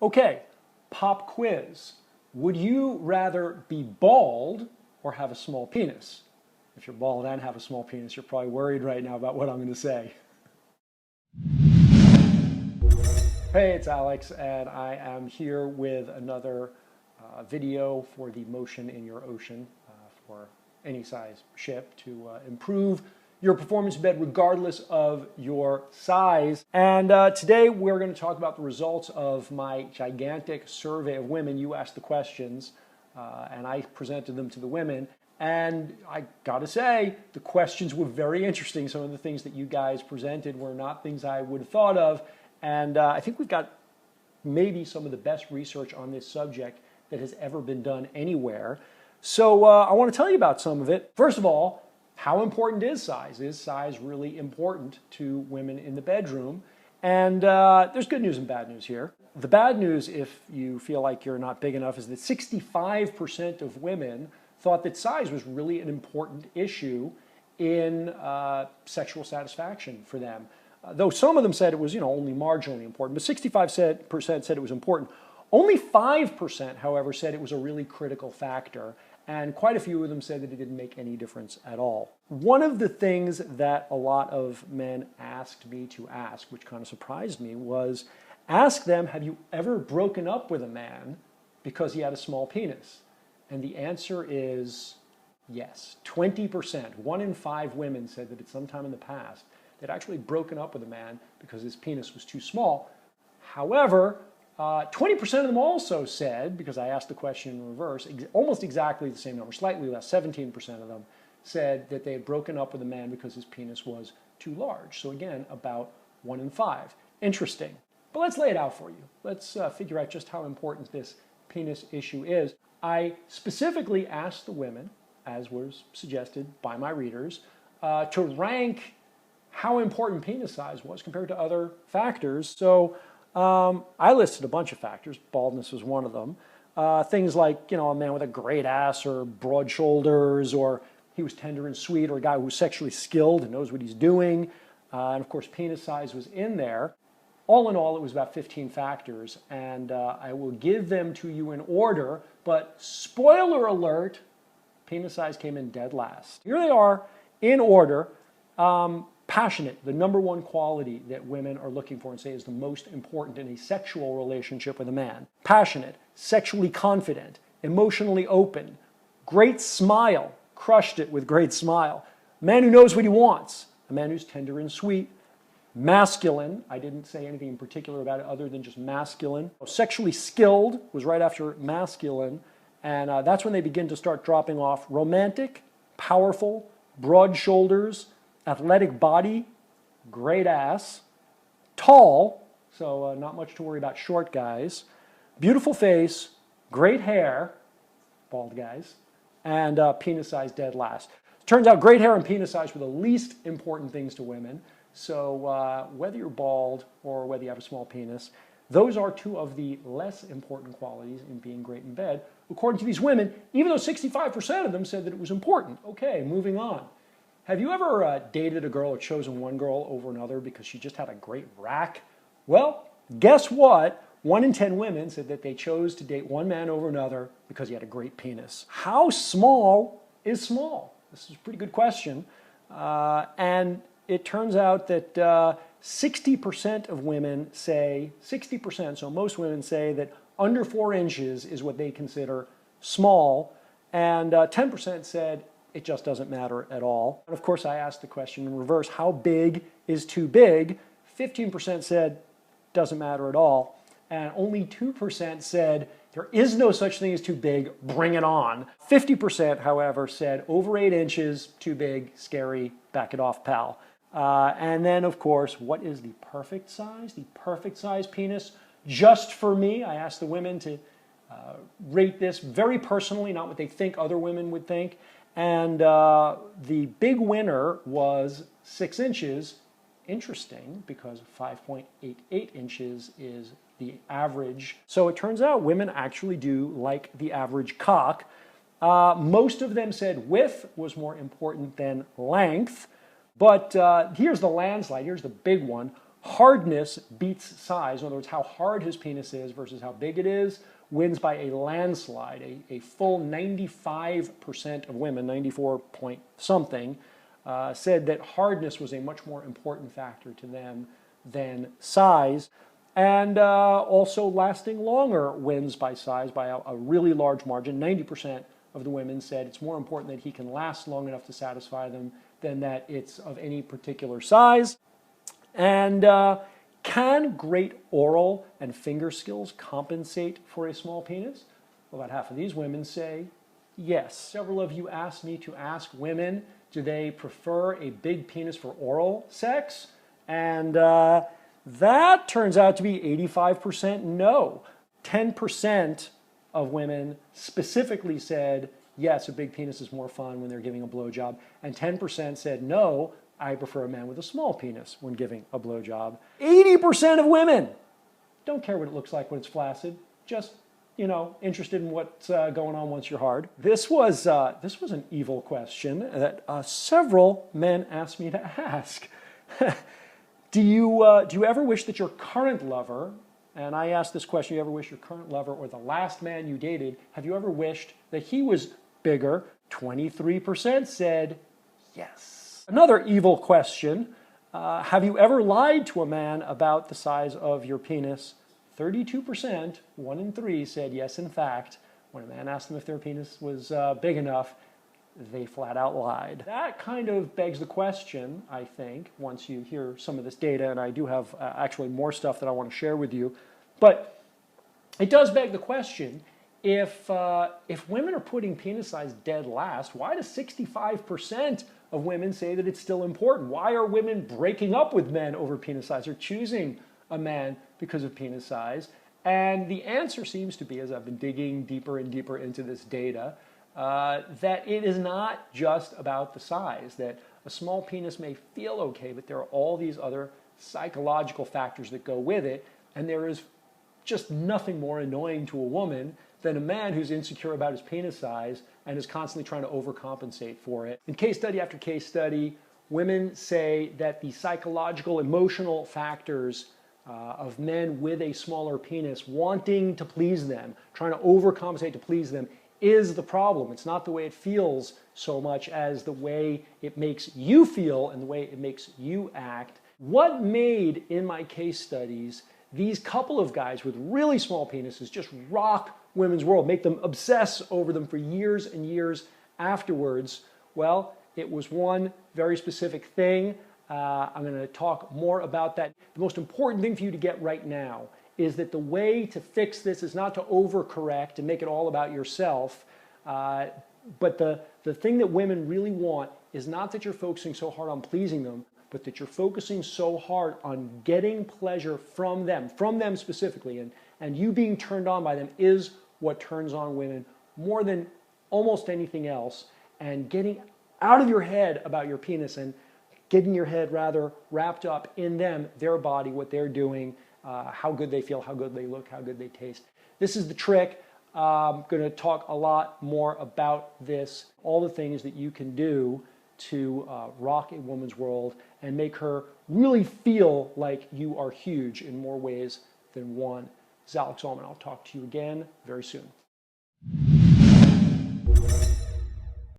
Okay, pop quiz. Would you rather be bald or have a small penis? If you're bald and have a small penis, you're probably worried right now about what I'm going to say. Hey, it's Alex, and I am here with another video for the Motion in Your Ocean for any size ship to improve your performance in bed regardless of your size. And today we're going to talk about the results of my gigantic survey of women. You asked the questions and I presented them to the women. And I gotta say, the questions were very interesting. Some of the things that you guys presented were not things I would have thought of. And I think we've got maybe some of the best research on this subject that has ever been done anywhere. So I want to tell you about some of it. First of all, how important is size? Is size really important to women in the bedroom? And there's good news and bad news here. The bad news, if you feel like you're not big enough, is that 65% of women thought that size was really an important issue in sexual satisfaction for them. Though some of them said it was, only marginally important, but 65% said it was important. Only 5%, however, said it was a really critical factor, and quite a few of them said that it didn't make any difference at all. One of the things that a lot of men asked me to ask, which kind of surprised me, was ask them, have you ever broken up with a man because he had a small penis? And the answer is yes. 20%, 1 in 5 women said that at some time in the past they'd actually broken up with a man because his penis was too small. However, 20% of them also said, because I asked the question in reverse, almost exactly the same number, slightly less, 17% of them said that they had broken up with a man because his penis was too large. So again, about 1 in 5. Interesting. But let's lay it out for you. Let's figure out just how important this penis issue is. I specifically asked the women, as was suggested by my readers, to rank how important penis size was compared to other factors. So I listed a bunch of factors. Baldness was one of them. Things like, a man with a great ass or broad shoulders, or he was tender and sweet, or a guy who's sexually skilled and knows what he's doing. And of course, penis size was in there. All in all, it was about 15 factors, and I will give them to you in order, but spoiler alert, penis size came in dead last. Here they are in order. Passionate, the #1 quality that women are looking for and say is the most important in a sexual relationship with a man. Passionate, sexually confident, emotionally open, great smile, crushed it with great smile. A man who knows what he wants, a man who's tender and sweet. Masculine, I didn't say anything in particular about it other than just masculine. Sexually skilled was right after masculine, and that's when they begin to start dropping off. Romantic, powerful, broad shoulders, athletic body, great ass, tall, so not much to worry about short guys, beautiful face, great hair, bald guys, and penis size dead last. Turns out great hair and penis size were the least important things to women. So whether you're bald or whether you have a small penis, those are 2 of the less important qualities in being great in bed, according to these women, even though 65% of them said that it was important. Okay, moving on. Have you ever dated a girl or chosen one girl over another because she just had a great rack? Well, guess what? 1 in 10 women said that they chose to date one man over another because he had a great penis. How small is small? This is a pretty good question. And it turns out that 60% of women say, 60%, so most women say that under 4 inches is what they consider small, and 10% said it just doesn't matter at all. And of course, I asked the question in reverse, how big is too big? 15% said doesn't matter at all, and only 2% said there is no such thing as too big, bring it on. 50%, however, said over 8 inches, too big, scary, back it off, pal. And then, of course, what is the perfect size? The perfect size penis just for me. I asked the women to rate this very personally, not what they think other women would think. And the big winner was 6 inches. Interesting, because 5.88 inches is the average. So it turns out women actually do like the average cock. Most of them said width was more important than length. But here's the landslide, here's the big one. hardness beats size. In other words, how hard his penis is versus how big it is, wins by a landslide. A full 95% of women, 94 point something, said that hardness was a much more important factor to them than size. And also lasting longer wins by size by a really large margin. 90% of the women said it's more important that he can last long enough to satisfy them than that it's of any particular size. And can great oral and finger skills compensate for a small penis? Well, about half of these women say yes. Several of you asked me to ask women, do they prefer a big penis for oral sex? And that turns out to be 85% no. 10% of women specifically said, yes, a big penis is more fun when they're giving a blowjob. And 10% said, no, I prefer a man with a small penis when giving a blowjob. 80% of women don't care what it looks like when it's flaccid, just, interested in what's going on once you're hard. This was an evil question that several men asked me to ask. Do you ever wish that your current lover, and I asked this question, you ever wish your current lover or the last man you dated, have you ever wished that he was bigger? 23% said yes. Another evil question, have you ever lied to a man about the size of your penis? 32%, 1 in 3, said yes, in fact. When a man asked them if their penis was big enough, they flat out lied. That kind of begs the question, I think, once you hear some of this data, and I do have actually more stuff that I want to share with you, but it does beg the question, if women are putting penis size dead last, why does 65% of women say that it's still important? Why are women breaking up with men over penis size or choosing a man because of penis size? And the answer seems to be, as I've been digging deeper and deeper into this data, that it is not just about the size, that a small penis may feel okay, but there are all these other psychological factors that go with it, and there is just nothing more annoying to a woman than a man who's insecure about his penis size and is constantly trying to overcompensate for it. In case study after case study, women say that the psychological, emotional factors of men with a smaller penis wanting to please them, trying to overcompensate to please them, is the problem. It's not the way it feels so much as the way it makes you feel and the way it makes you act. What made, in my case studies, these couple of guys with really small penises just rock women's world, make them obsess over them for years and years afterwards? Well, it was one very specific thing. I'm going to talk more about that. The most important thing for you to get right now is that the way to fix this is not to overcorrect and make it all about yourself, but the thing that women really want is not that you're focusing so hard on pleasing them, but that you're focusing so hard on getting pleasure from them specifically, and you being turned on by them is what turns on women more than almost anything else, and getting out of your head about your penis and getting your head rather wrapped up in them, their body, what they're doing, how good they feel, how good they look, how good they taste. This is the trick. I'm going to talk a lot more about this, all the things that you can do to rock a woman's world and make her really feel like you are huge in more ways than one. This is Alex Allman. I'll talk to you again very soon.